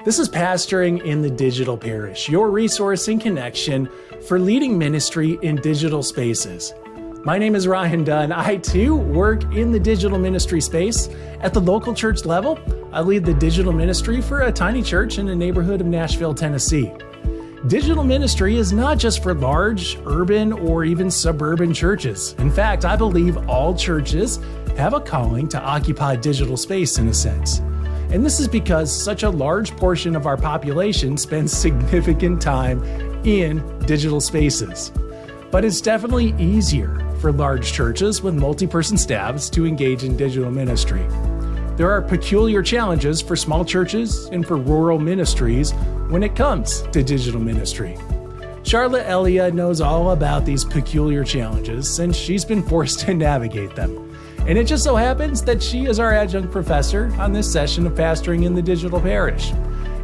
This is Pastoring in the Digital Parish, your resource and connection for leading ministry in digital spaces. My name is Ryan Dunn. I, too, work in the digital ministry space. At the local church level, I lead the digital ministry for a tiny church in the neighborhood of Nashville, Tennessee. Digital ministry is not just for large, urban, or even suburban churches. In fact, I believe all churches have a calling to occupy digital space in a sense. And this is because such a large portion of our population spends significant time in digital spaces. But it's definitely easier for large churches with multi-person staffs to engage in digital ministry. There are peculiar challenges for small churches and for rural ministries when it comes to digital ministry. Charlotte Elia knows all about these peculiar challenges since she's been forced to navigate them. And it just so happens that she is our adjunct professor on this session of Pastoring in the Digital Parish.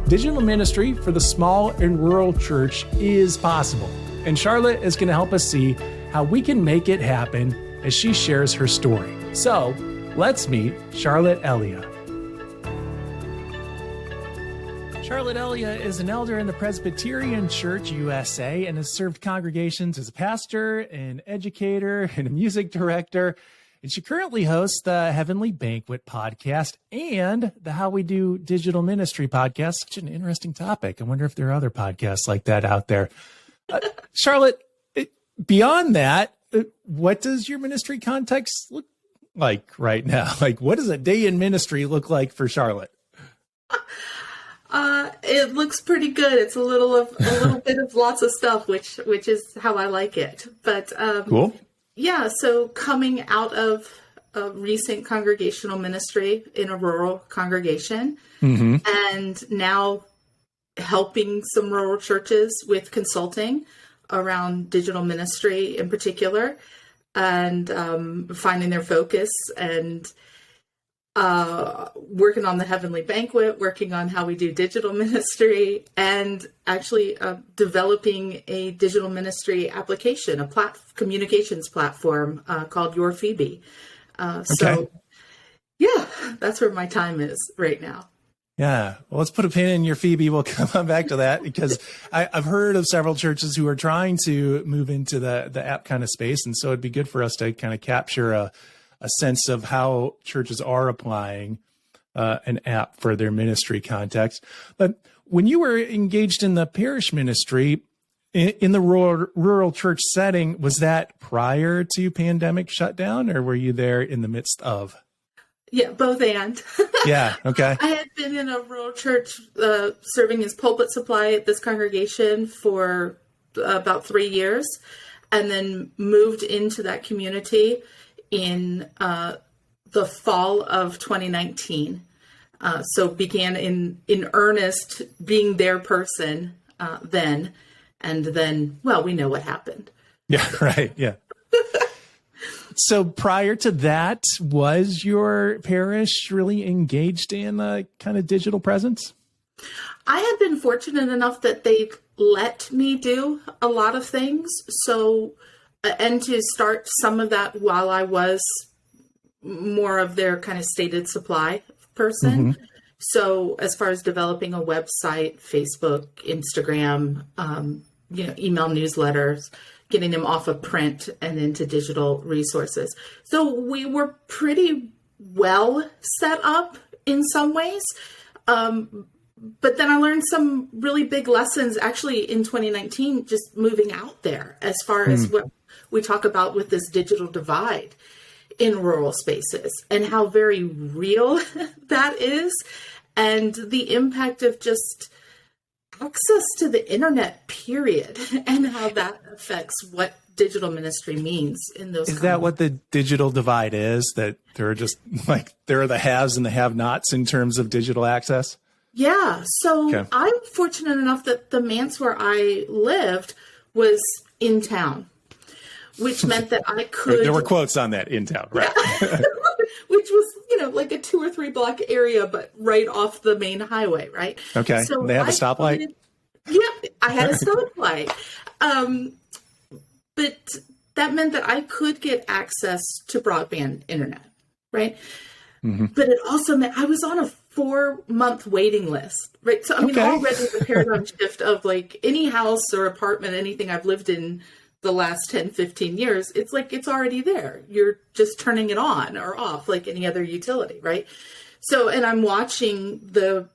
Digital ministry for the small and rural church is possible, and Charlotte is going to help us see how we can make it happen as she shares her story. So, let's meet Charlotte Elia. Charlotte Elia is an elder in the Presbyterian Church, USA, and has served congregations as a pastor, an educator, and a music director. And she currently hosts the Heavenly Banquet podcast and the How We Do Digital Ministry podcast. Such an interesting topic. I wonder if there are other podcasts like that out there. Charlotte, beyond that, what does your ministry context look like right now? Like, what does a day in ministry look like for Charlotte? It looks pretty good. It's a little bit of lots of stuff, which is how I like it. But Cool. Yeah, so coming out of a recent congregational ministry in a rural congregation, and now helping some rural churches with consulting around digital ministry in particular, and finding their focus, and working on the Heavenly Banquet, working on how we do digital ministry, and actually developing a digital ministry application, a communications platform called Your Phoebe. So, yeah, that's where my time is right now. Yeah. Well, let's put a pin in Your Phoebe. We'll come on back to that because I've heard of several churches who are trying to move into the app kind of space. And so it'd be good for us to kind of capture a sense of how churches are applying an app for their ministry context. But when you were engaged in the parish ministry in the rural church setting, was that prior to pandemic shutdown, or were you there in the midst of? Yeah, both and. Yeah, okay. I had been in a rural church serving as pulpit supply at this congregation for about 3 years, and then moved into that community in the fall of 2019. So began in earnest being their person then. And then, well, we know what happened. Yeah, right. Yeah. So prior to that, was your parish really engaged in a kind of digital presence? I had been fortunate enough that they let me do a lot of things. So, and to start some of that while I was more of their kind of stated supply person. So as far as developing a website, Facebook, Instagram, email newsletters, getting them off of print and into digital resources. So we were pretty well set up in some ways. But then I learned some really big lessons actually in 2019, just moving out there as far as what we talk about with this digital divide in rural spaces and how very real that is, and the impact of just access to the internet, period, and how that affects what digital ministry means in those. Is that what the digital divide is? That there are just like, there are the haves and the have-nots in terms of digital access? Yeah. So I'm fortunate enough that the manse where I lived was in town, which meant that I could. There were quotes on that, in town, right? Which was, like a 2 or 3 block area, but right off the main highway, right? Okay. So they have a stoplight? I had a stoplight. But that meant that I could get access to broadband internet, right? But it also meant I was on a 4-month waiting list, right? So, I mean, already the paradigm shift of like any house or apartment, anything I've lived in the last 10, 15 years, it's like, it's already there. You're just turning it on or off like any other utility, right? So, and I'm watching the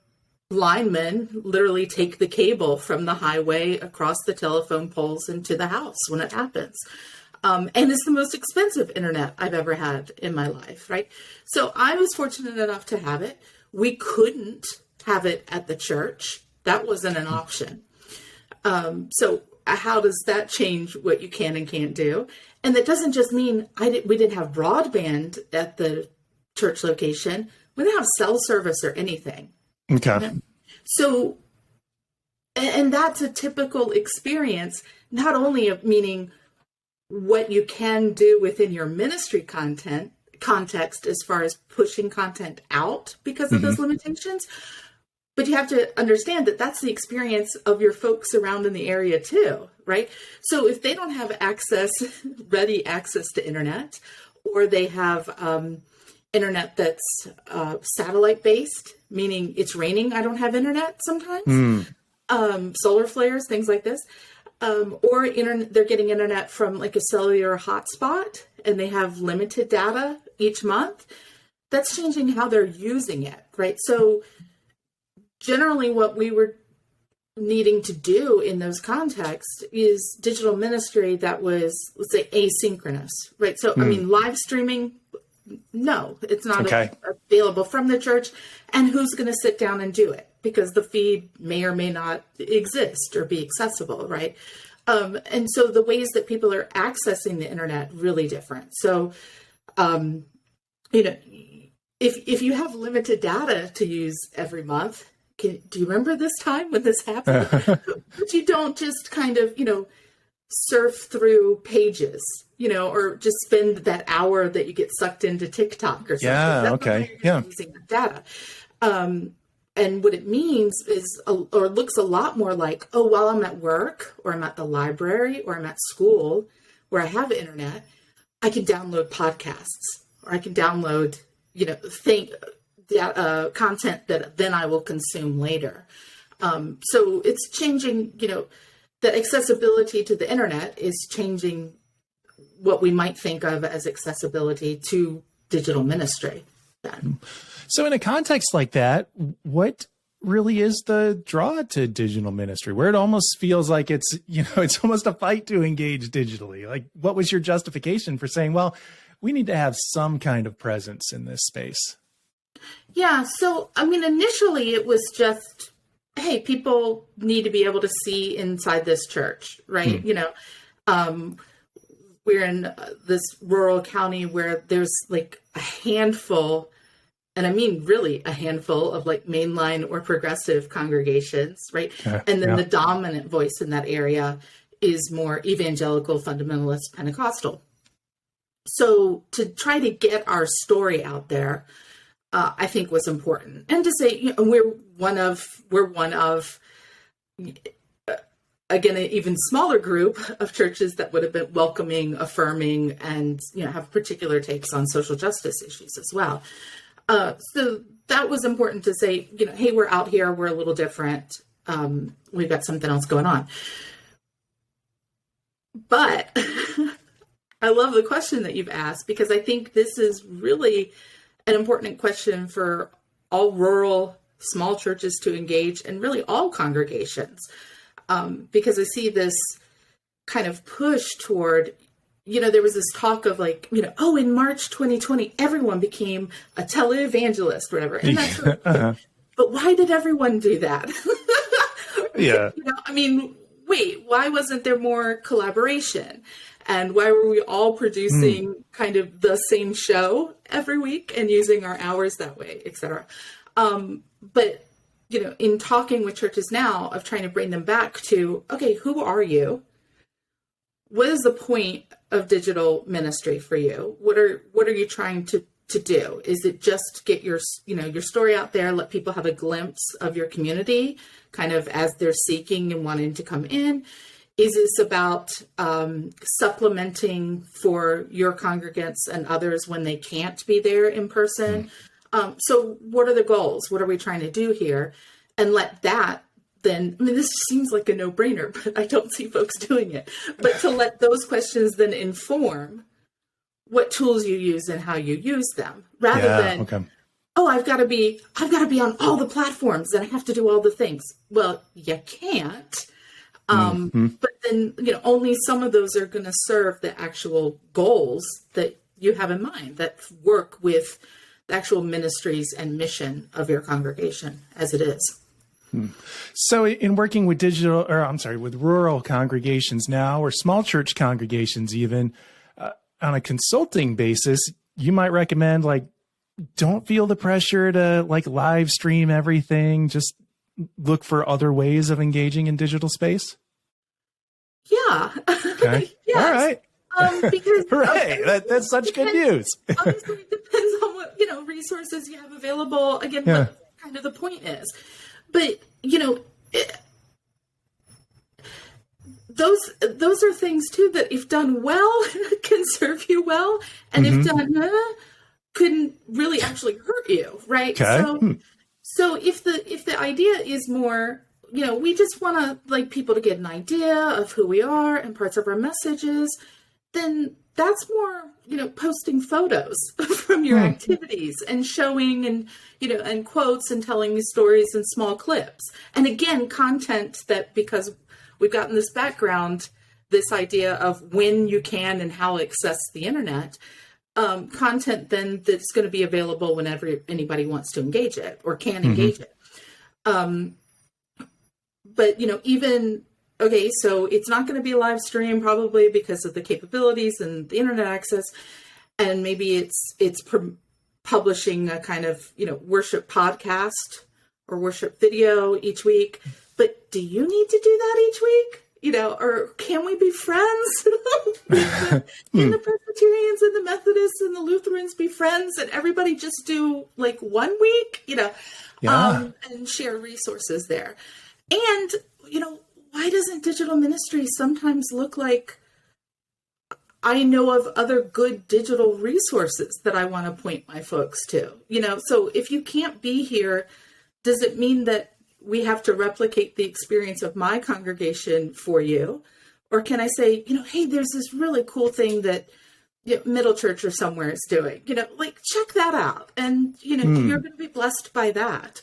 linemen literally take the cable from the highway across the telephone poles into the house when it happens. And it's the most expensive internet I've ever had in my life, right? So I was fortunate enough to have it. We couldn't have it at the church. That wasn't an option. So how does that change what you can and can't do? And that doesn't just mean we didn't have broadband at the church location. We didn't have cell service or anything. Okay. You know? So, and that's a typical experience, not only of meaning what you can do within your ministry context as far as pushing content out because of those limitations, but you have to understand that that's the experience of your folks around in the area too, right? So if they don't have ready access to internet, or they have internet that's satellite based, meaning it's raining, I don't have internet sometimes, solar flares, things like this. Or they're getting internet from like a cellular hotspot and they have limited data each month. That's changing how they're using it, right? So generally what we were needing to do in those contexts is digital ministry that was, let's say, asynchronous, right? So, I mean, live streaming, no, it's not available from the church. And who's going to sit down and do it? Because the feed may or may not exist or be accessible, right? And so the ways that people are accessing the internet really different. So, you know, if you have limited data to use every month, do you remember this time when this happened? But you don't just kind of, surf through pages, or just spend that hour that you get sucked into TikTok or something. Yeah, okay. Yeah. Using the data. And what it means is, or looks a lot more like, while I'm at work or I'm at the library or I'm at school where I have internet, I can download podcasts or I can download, content that then I will consume later. So it's changing, the accessibility to the internet is changing what we might think of as accessibility to digital ministry then. So in a context like that, what really is the draw to digital ministry, where it almost feels like it's, it's almost a fight to engage digitally? Like, what was your justification for saying, well, we need to have some kind of presence in this space? Yeah. So, I mean, initially it was just, hey, people need to be able to see inside this church, right? We're in this rural county where there's like a handful, and I mean really a handful of like mainline or progressive congregations, right? And then the dominant voice in that area is more evangelical, fundamentalist, Pentecostal. So to try to get our story out there, I think was important. And to say, we're one of, again, an even smaller group of churches that would have been welcoming, affirming, and, have particular takes on social justice issues as well. So that was important to say, hey, we're out here, we're a little different. We've got something else going on. But I love the question that you've asked, because I think this is really an important question for all rural small churches to engage, and really all congregations. Because I see this kind of push toward, there was this talk of like, in March 2020, everyone became a televangelist, whatever. And that's but why did everyone do that? Yeah. Wait, why wasn't there more collaboration? And why were we all producing kind of the same show every week and using our hours that way, et cetera? But in talking with churches now, of trying to bring them back to, okay, who are you? What is the point of digital ministry for you? What are you trying to do? Is it just get your story out there, let people have a glimpse of your community kind of as they're seeking and wanting to come in? Is this about supplementing for your congregants and others when they can't be there in person? So what are the goals? What are we trying to do here? And let that then, I mean, this seems like a no-brainer, but I don't see folks doing it. But to let those questions then inform what tools you use and how you use them, rather than, oh, I've got to be on all the platforms and I have to do all the things. Well, you can't. But then, only some of those are going to serve the actual goals that you have in mind that work with the actual ministries and mission of your congregation as it is. So in working with with rural congregations now, or small church congregations even, on a consulting basis, you might recommend, don't feel the pressure to live stream everything. Just look for other ways of engaging in digital space. Yeah. Okay. Yes. All right. Because hooray! That's such good news. Obviously, it depends on what resources you have available. Again, what kind of the point is, but those are things too that, if done well, can serve you well, and if done couldn't really actually hurt you, right? Okay. So if the idea is more, we just want to people to get an idea of who we are and parts of our messages, then that's more, posting photos from your activities and showing and quotes and telling these stories in small clips. And again, content that, because we've gotten this background, this idea of when you can and how to access the internet, content then that's going to be available whenever anybody wants to engage it or can engage it. But, okay, so it's not going to be a live stream probably because of the capabilities and the internet access. And maybe it's publishing a kind of, worship podcast or worship video each week. But do you need to do that each week? Or can we be friends? Can the Presbyterians and the Methodists and the Lutherans be friends and everybody just do 1 week, and share resources there? And, why doesn't digital ministry sometimes look like I know of other good digital resources that I want to point my folks to? So if you can't be here, does it mean that we have to replicate the experience of my congregation for you? Or can I say, hey, there's this really cool thing that Middle Church or somewhere is doing, check that out. And, you're going to be blessed by that.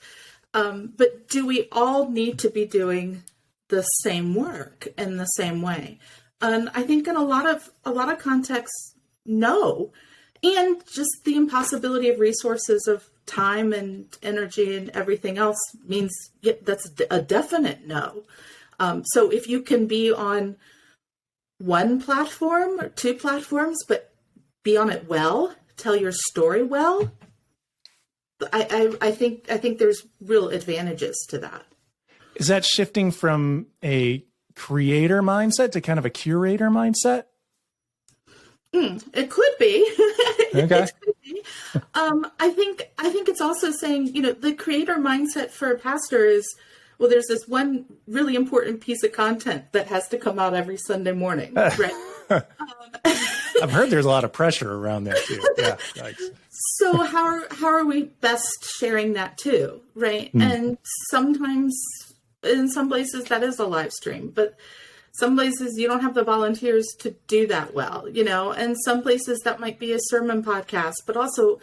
But do we all need to be doing the same work in the same way? And I think in a lot of contexts, no. And just the impossibility of resources of time and energy and everything else means that's a definite no. So if you can be on one platform or two platforms, but be on it well, tell your story well, I think there's real advantages to that. Is that shifting from a creator mindset to kind of a curator mindset? It could be. Okay. It could be. I think it's also saying, the creator mindset for a pastor is, well, there's this one really important piece of content that has to come out every Sunday morning, right? I've heard there's a lot of pressure around there too. Yeah. Thanks. So how are we best sharing that too, right? And sometimes in some places that is a live stream, but some places you don't have the volunteers to do that well, and some places that might be a sermon podcast, but also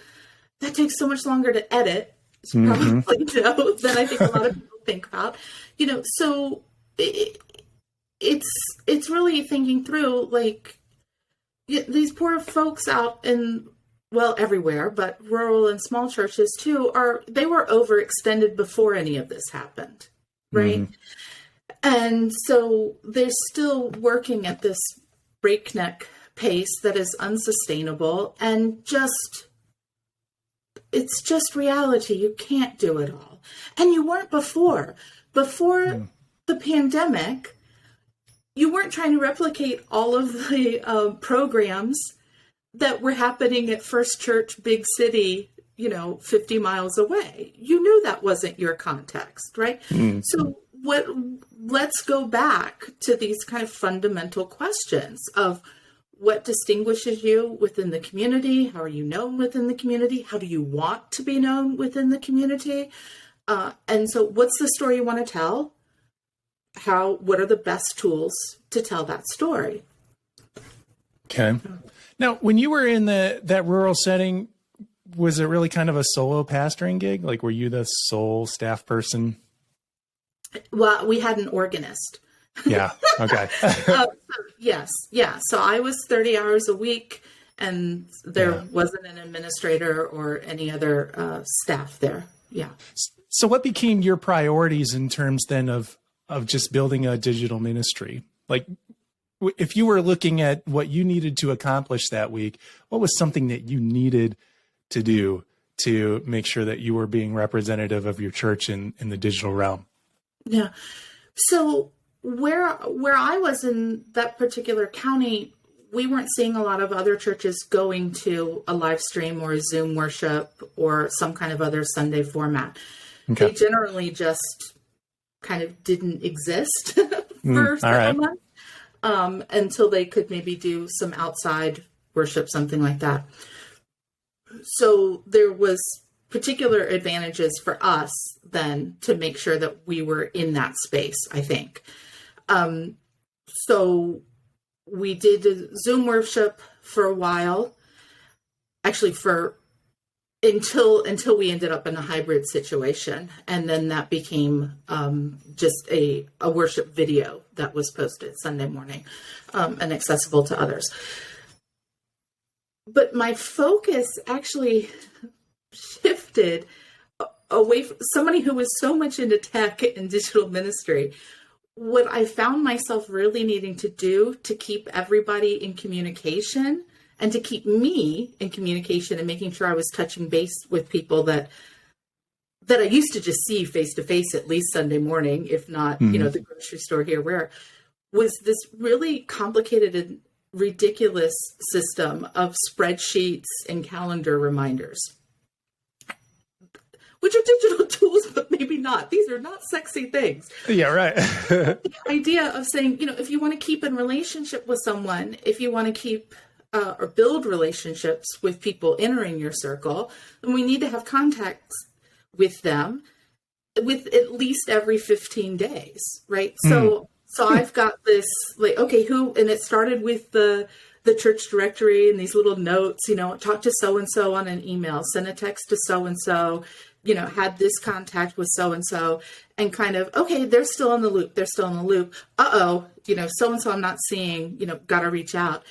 that takes so much longer to edit, probably than I think a lot of people think about, so it's really thinking through these poor folks out in, everywhere, but rural and small churches too, they were overextended before any of this happened, right? And so they're still working at this breakneck pace that is unsustainable, and it's just reality. You can't do it all. And you weren't before the pandemic. You weren't trying to replicate all of the programs that were happening at First Church, big city, 50 miles away. You knew that wasn't your context, right? So let's go back to these kind of fundamental questions of what distinguishes you within the community? How are you known within the community? How do you want to be known within the community? And so what's the story you want to tell? What are the best tools to tell that story? Okay. Now, when you were in that rural setting, was it really kind of a solo pastoring gig? Like, were you the sole staff person? Well, we had an organist. Yeah. Okay. Yes. Yeah. So I was 30 hours a week, and there wasn't an administrator or any other staff there. Yeah. So what became your priorities in terms then of just building a digital ministry? Like, if you were looking at what you needed to accomplish that week, what was something that you needed to do to make sure that you were being representative of your church in the digital realm? Yeah. So where I was in that particular county, we weren't seeing a lot of other churches going to a live stream or a Zoom worship or some kind of other Sunday format. Okay. They generally just kind of didn't exist for several months until they could maybe do some outside worship, something like that. So there was particular advantages for us then to make sure that we were in that space, I think. So we did Zoom worship for a while, actually until we ended up in a hybrid situation. And then that became just a worship video that was posted Sunday morning and accessible to others. But my focus actually shifted away from somebody who was so much into tech and digital ministry. What I found myself really needing to do to keep everybody in communication and to keep me in communication and making sure I was touching base with people that I used to just see face to face at least Sunday morning, if not, the grocery store here, where was this really complicated and ridiculous system of spreadsheets and calendar reminders, which are digital tools, but maybe not. These are not sexy things. Yeah, right. The idea of saying, if you want to keep in relationship with someone, if you want to keep or build relationships with people entering your circle, then we need to have contacts with them with at least every 15 days, right? So I've got this, like, okay, and it started with the church directory and these little notes, talk to so-and-so on an email, send a text to so-and-so, had this contact with so-and-so, and kind of, okay, they're still in the loop. Uh-oh, so-and-so I'm not seeing, got to reach out.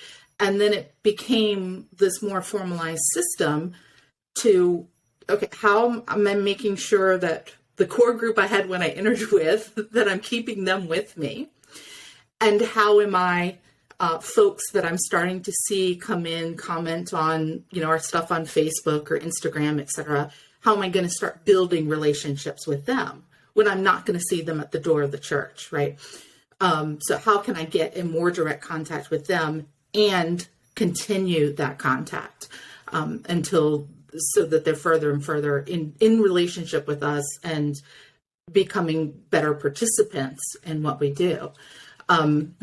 And then it became this more formalized system to, okay, how am I making sure that the core group I had when I entered with, that I'm keeping them with me? And how am I, folks that I'm starting to see come in, comment on, our stuff on Facebook or Instagram, etc. How am I going to start building relationships with them when I'm not going to see them at the door of the church, right? So how can I get in more direct contact with them and continue that contact so that they're further and further in relationship with us and becoming better participants in what we do. And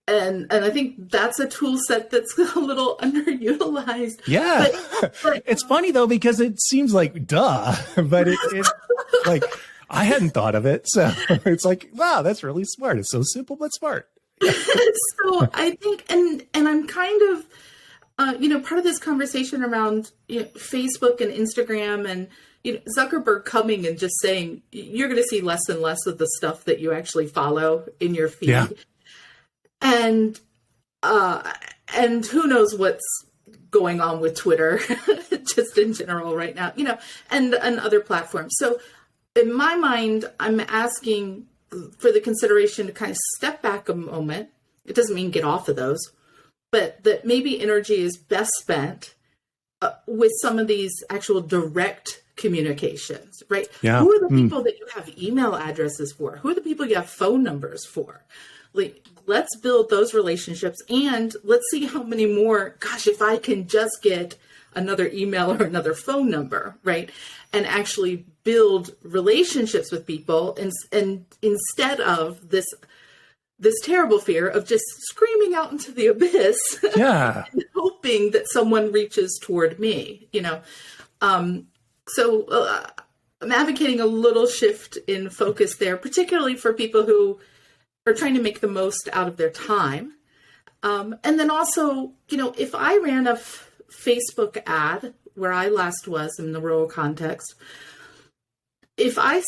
I think that's a tool set that's a little underutilized. Yeah. But it's funny though, because it seems like duh, but it like, I hadn't thought of it. So it's like, wow, that's really smart. It's so simple, but smart. So I think, and I'm kind of, part of this conversation around Facebook and Instagram and, Zuckerberg coming and just saying, you're going to see less and less of the stuff that you actually follow in your feed. Yeah. And who knows what's going on with Twitter, just in general right now, and other platforms. So in my mind, I'm asking for the consideration to kind of step back a moment. It doesn't mean get off of those, but that maybe energy is best spent with some of these actual direct communications, right? Yeah. Who are the people that you have email addresses for? Who are the people you have phone numbers for? Like, let's build those relationships and let's see how many more, gosh, if I can just get another email or another phone number, right? And actually build relationships with people and instead of this this terrible fear of just screaming out into the abyss, Yeah. and hoping that someone reaches toward me, So I'm advocating a little shift in focus there, particularly for people who are trying to make the most out of their time. And then also, if I ran a Facebook ad where I last was in the rural context, if I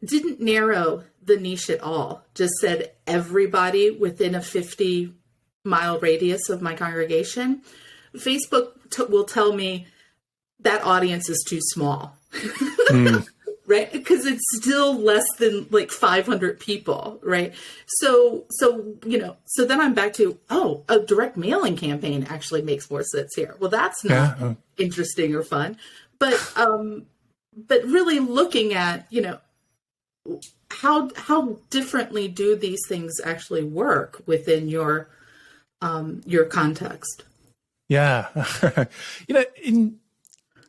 didn't narrow the niche at all, just said everybody within a 50-mile radius of my congregation, Facebook will tell me that audience is too small, right? Because it's still less than like 500 people, right? So then I'm back to, a direct mailing campaign actually makes more sense here. Well, that's not interesting or fun, but really looking at, how differently do these things actually work within your context? Yeah. In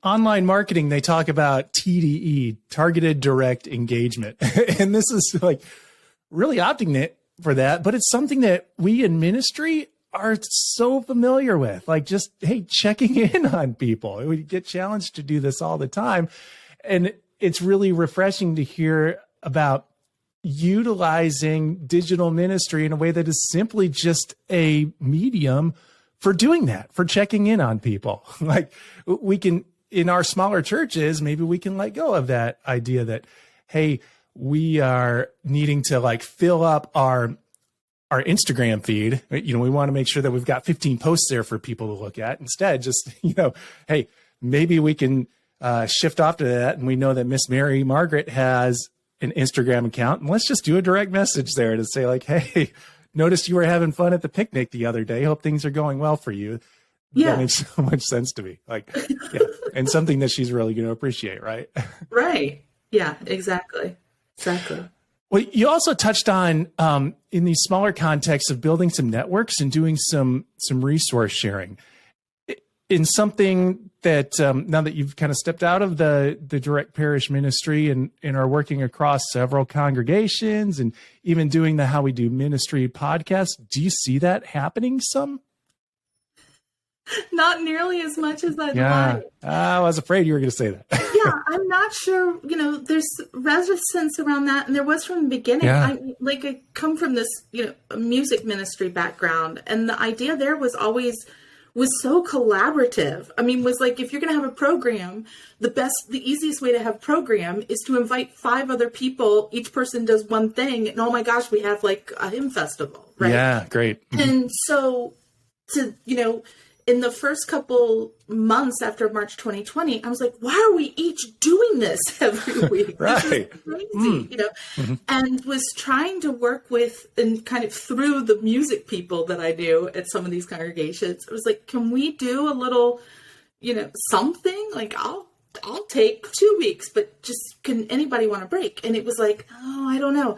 online marketing, they talk about TDE, targeted direct engagement. And this is like really opting for that, but it's something that we in ministry are so familiar with, like just, hey, checking in on people. We get challenged to do this all the time. And it's really refreshing to hear about utilizing digital ministry in a way that is simply just a medium for doing that, for checking in on people. Like we can, in our smaller churches, maybe we can let go of that idea that, hey, we are needing to like fill up our Instagram feed. We want to make sure that we've got 15 posts there for people to look at. Instead, just, hey, maybe we can shift off to that. And we know that Miss Mary Margaret has an Instagram account, and let's just do a direct message there to say like, hey, noticed you were having fun at the picnic the other day. Hope things are going well for you. Yeah. That makes so much sense to me. Like, yeah. And something that she's really going to appreciate. Right. Right. Yeah, exactly. Well, you also touched on in these smaller contexts of building some networks and doing some resource sharing in something that now that you've kind of stepped out of the direct parish ministry and are working across several congregations and even doing the How We Do Ministry podcast, do you see that happening some? Not nearly as much as I'd Yeah, like. I was afraid you were going to say that. Yeah, I'm not sure, there's resistance around that. And there was from the beginning. Yeah. I come from this, music ministry background. And the idea there was so collaborative. I mean, was like, if you're going to have a program, the easiest way to have program is to invite 5 other people. Each person does one thing. And oh my gosh, we have like a hymn festival, right? Yeah, great. And so in the first couple months after March 2020, I was like, why are we each doing this every week? Right. This is crazy, and was trying to work with and kind of through the music people that I knew at some of these congregations. I was like, can we do a little, something? Like, I'll take 2 weeks, but just can anybody want a break? And it was like, oh, I don't know.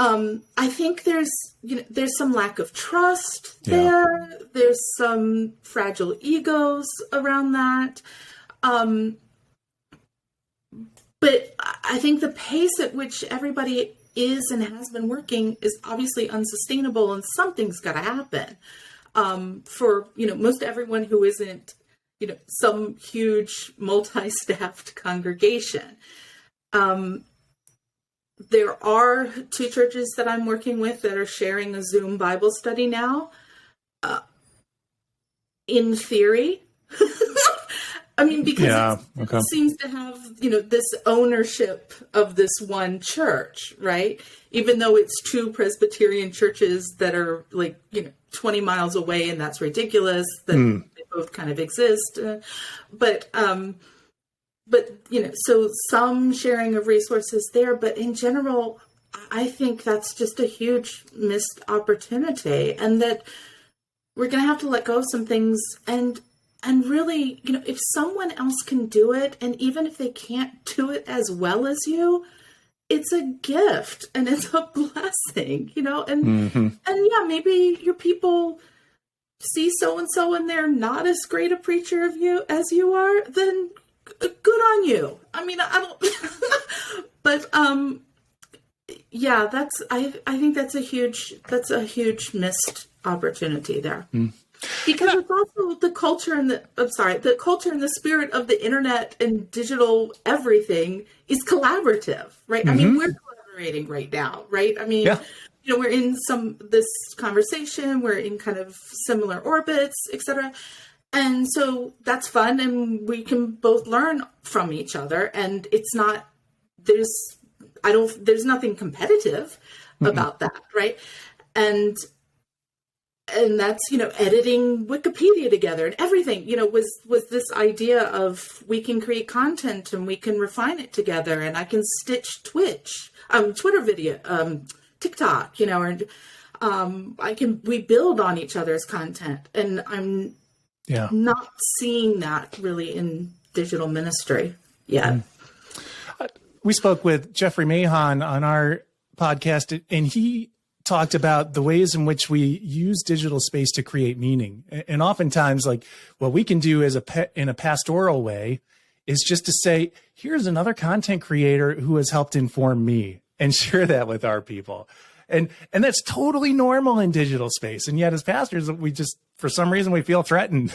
I think there's some lack of trust there. There's some fragile egos around that. But I think the pace at which everybody is and has been working is obviously unsustainable, and something's got to happen for, most everyone who isn't, some huge multi-staffed congregation. There are 2 churches that I'm working with that are sharing a Zoom Bible study now. In theory, I mean, because it seems to have, this ownership of this one church, right? Even though it's 2 Presbyterian churches that are like, 20 miles away, and that's ridiculous that they both kind of exist. But so some sharing of resources there, but in general, I think that's just a huge missed opportunity, and that we're going to have to let go of some things and really, if someone else can do it, and even if they can't do it as well as you, it's a gift and it's a blessing, and yeah, maybe your people see so-and-so and they're not as great a preacher of you as you are, then good on you. I mean, I don't, but, Yeah, I think that's a huge missed opportunity there. Because it's also the culture and the culture and the spirit of the internet and digital everything is collaborative, right? I mean, we're collaborating right now, right? I mean, we're in this conversation, we're in kind of similar orbits, etc. And so that's fun, and we can both learn from each other. And it's not, there's nothing competitive about that, right? And that's, editing Wikipedia together and everything, was this idea of we can create content and we can refine it together, and I can stitch Twitter video, TikTok, we build on each other's content, and I'm not seeing that really in digital ministry yet. We spoke with Jeffrey Mahon on our podcast, and he talked about the ways in which we use digital space to create meaning. And oftentimes, like, what we can do in a pastoral way is just to say, here's another content creator who has helped inform me, and share that with our people. And that's totally normal in digital space. And yet as pastors, we just, for some reason, we feel threatened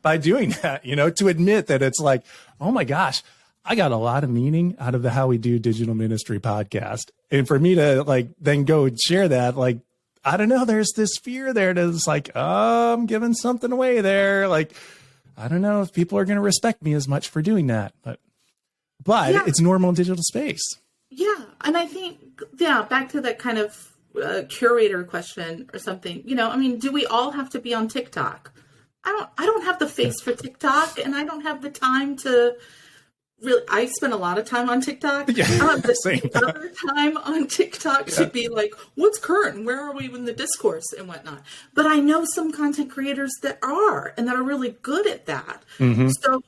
by doing that, to admit that it's like, oh my gosh, I got a lot of meaning out of the How We Do Digital Ministry podcast. And for me to then go and share that, I don't know, there's this fear there that's like, oh, I'm giving something away there. Like, I don't know if people are going to respect me as much for doing that, but it's normal in digital space. Yeah. And I think, back to that kind of curator question or something, do we all have to be on TikTok? I don't have the face for TikTok, and I don't have the time to really, I spend a lot of time on TikTok. Yeah, I don't have the other time on TikTok to be like, what's current? Where are we in the discourse and whatnot? But I know some content creators that are, and that are really good at that. So,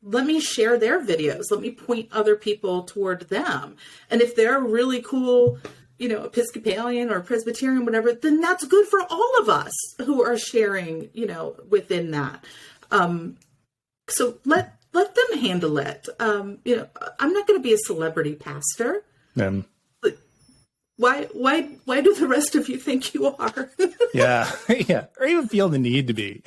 let me share their videos. Let me point other people toward them. And if they're really cool, Episcopalian or Presbyterian, whatever, then that's good for all of us who are sharing, within that. So let them handle it. I'm not going to be a celebrity pastor. But why do the rest of you think you are? Yeah, or even feel the need to be.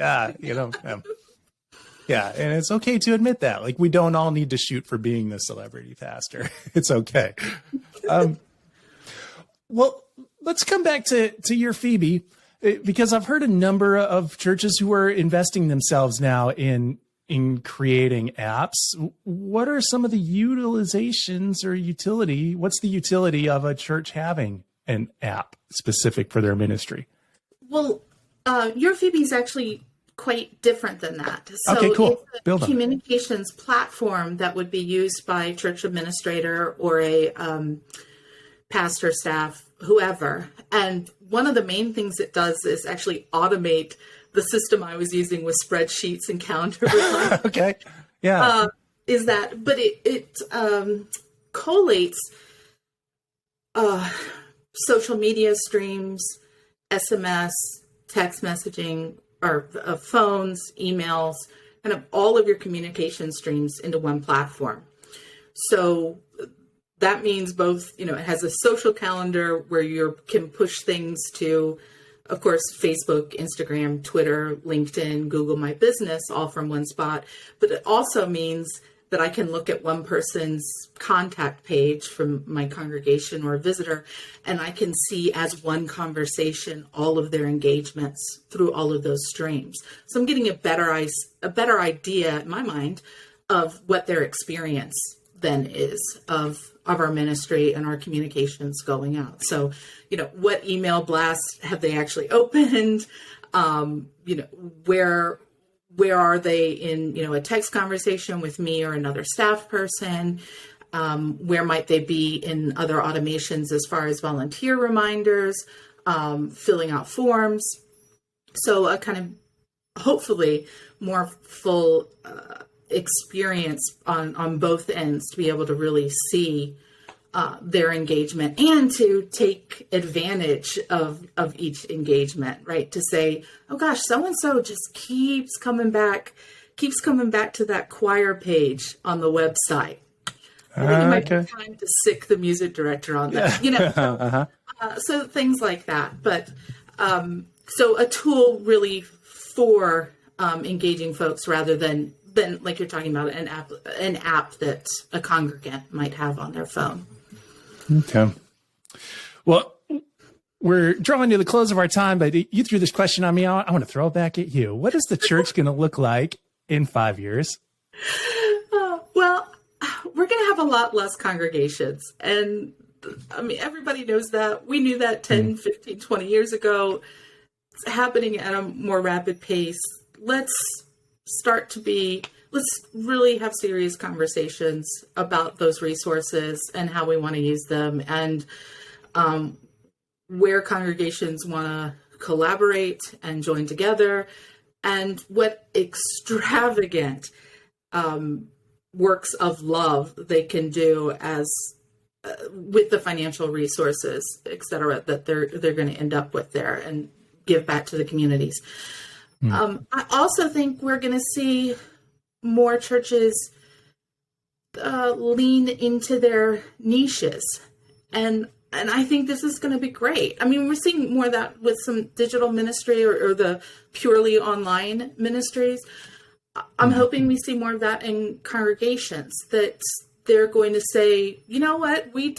Yeah, and it's okay to admit that. Like, we don't all need to shoot for being the celebrity pastor. It's okay. Well, let's come back to your Phoebe, because I've heard a number of churches who are investing themselves now in creating apps. What are some of the utilizations or utility? What's the utility of a church having an app specific for their ministry? Well, your Phoebe is actually quite different than that. So okay, cool. It's a communications platform that would be used by a church administrator or a pastor, staff, whoever. And one of the main things it does is actually automate the system I was using with spreadsheets and calendar. Okay. Yeah. But it collates social media streams, SMS, text messaging, or phones, emails, kind of all of your communication streams into one platform. So that means both, it has a social calendar where you can push things to, of course, Facebook, Instagram, Twitter, LinkedIn, Google My Business, all from one spot. But it also means that I can look at one person's contact page from my congregation or a visitor, and I can see as one conversation all of their engagements through all of those streams. So I'm getting a better idea in my mind of what their experience then is of our ministry and our communications going out. So, what email blasts have they actually opened? Where are they in, a text conversation with me or another staff person? Where might they be in other automations as far as volunteer reminders, filling out forms? So a kind of hopefully more full experience on both ends to be able to really see their engagement and to take advantage of each engagement, right? To say, oh gosh, so-and-so just keeps coming back to that choir page on the website. I think it might be time to sick the music director on that, so things like that. But so a tool really for engaging folks rather than like you're talking about an app that a congregant might have on their phone. Okay. Well, we're drawing to the close of our time, but you threw this question on me. I want to throw it back at you. What is the church going to look like in 5 years? Well, we're going to have a lot less congregations. And I mean, everybody knows that. We knew that 10, 15, 20 years ago. It's happening at a more rapid pace. Let's really have serious conversations about those resources and how we want to use them, and where congregations want to collaborate and join together, and what extravagant works of love they can do as with the financial resources, et cetera, that they're going to end up with there and give back to the communities. I also think we're going to see more churches lean into their niches. And I think this is going to be great. I mean, we're seeing more of that with some digital ministry or the purely online ministries. I'm hoping we see more of that in congregations, that they're going to say, you know what, we're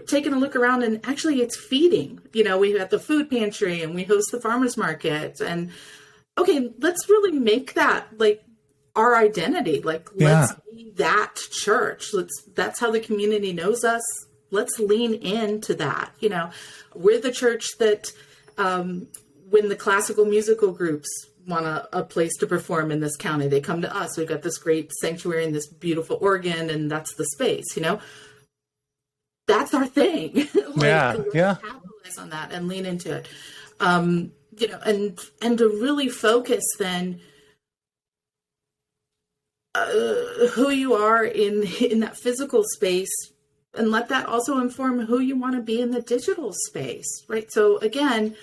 taking a look around, and actually it's feeding. We have the food pantry and we host the farmers market, and okay, let's really make that like our identity. Like, let's be that church. That's how the community knows us. Let's lean into that. We're the church that when the classical musical groups want a place to perform in this county, they come to us. We've got this great sanctuary and this beautiful organ, and that's the space, That's our thing. Capitalize on that and lean into it. And to really focus then who you are in that physical space, and let that also inform who you want to be in the digital space, right? So again,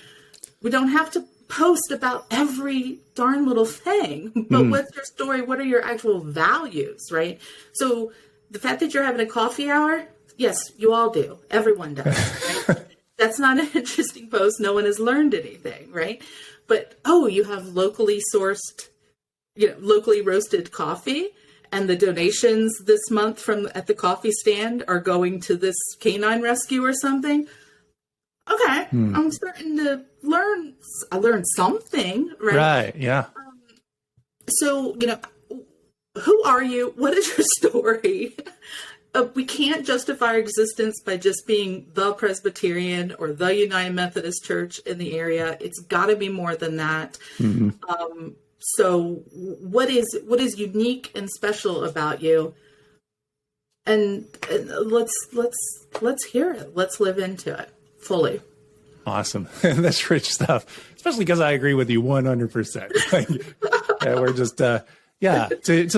we don't have to post about every darn little thing, but what's your story? What are your actual values, right? So the fact that you're having a coffee hour, yes, you all do. Everyone does, right? That's not an interesting post. No one has learned anything, right? But, you have locally sourced, locally roasted coffee, and the donations this month at the coffee stand are going to this canine rescue or something. Okay, I'm starting to learn. I learned something, right? Right, yeah. So, who are you? What is your story? We can't justify our existence by just being the Presbyterian or the United Methodist Church in the area. It's got to be more than that. So what is unique and special about you? And let's hear it. Let's live into it fully. Awesome. That's rich stuff, especially because I agree with you 100%. We're just, to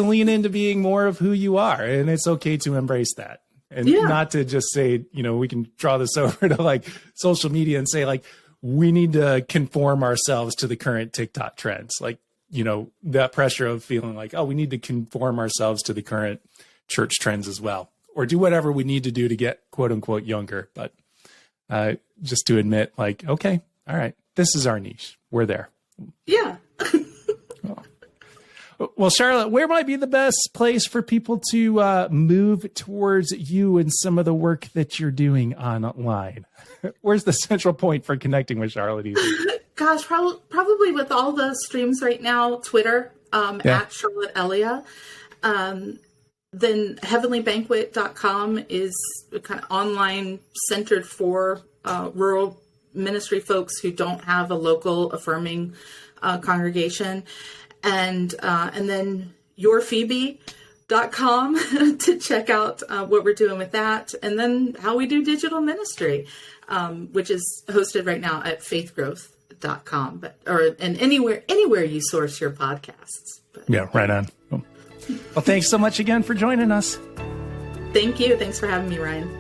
lean into being more of who you are, and it's okay to embrace that, and not to just say, we can draw this over to like social media and say like, we need to conform ourselves to the current TikTok trends. Like, that pressure of feeling like, we need to conform ourselves to the current church trends as well, or do whatever we need to do to get quote unquote younger. But just to admit like, okay, all right, this is our niche. We're there. Yeah. Well, Charlotte, where might be the best place for people to move towards you and some of the work that you're doing online? Where's the central point for connecting with Charlotte? Gosh, probably with all the streams right now, Twitter, at Charlotte Elia. Then heavenlybanquet.com is kind of online centered for rural ministry folks who don't have a local affirming congregation. And then yourphoebe.com to check out what we're doing with that. And then how we do digital ministry, which is hosted right now at faithgrowth.com, and anywhere you source your podcasts. Yeah, right on. Well, thanks so much again for joining us. Thank you. Thanks for having me, Ryan.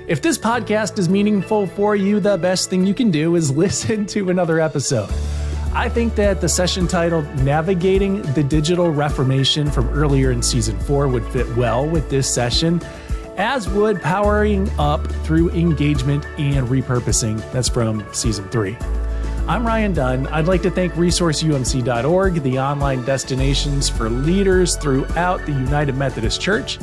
If this podcast is meaningful for you, the best thing you can do is listen to another episode. I think that the session titled Navigating the Digital Reformation from earlier in season 4 would fit well with this session, as would Powering Up Through Engagement and Repurposing. That's from season 3. I'm Ryan Dunn. I'd like to thank resourceumc.org, the online destinations for leaders throughout the United Methodist Church.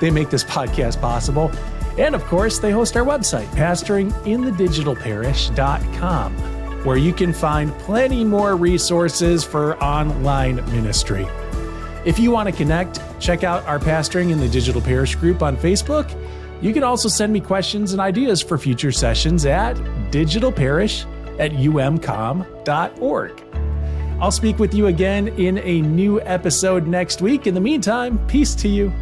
They make this podcast possible. And of course, they host our website, pastoringinthedigitalparish.com, where you can find plenty more resources for online ministry. If you want to connect, check out our Pastoring in the Digital Parish group on Facebook. You can also send me questions and ideas for future sessions at digitalparish@umcom.org. I'll speak with you again in a new episode next week. In the meantime, peace to you.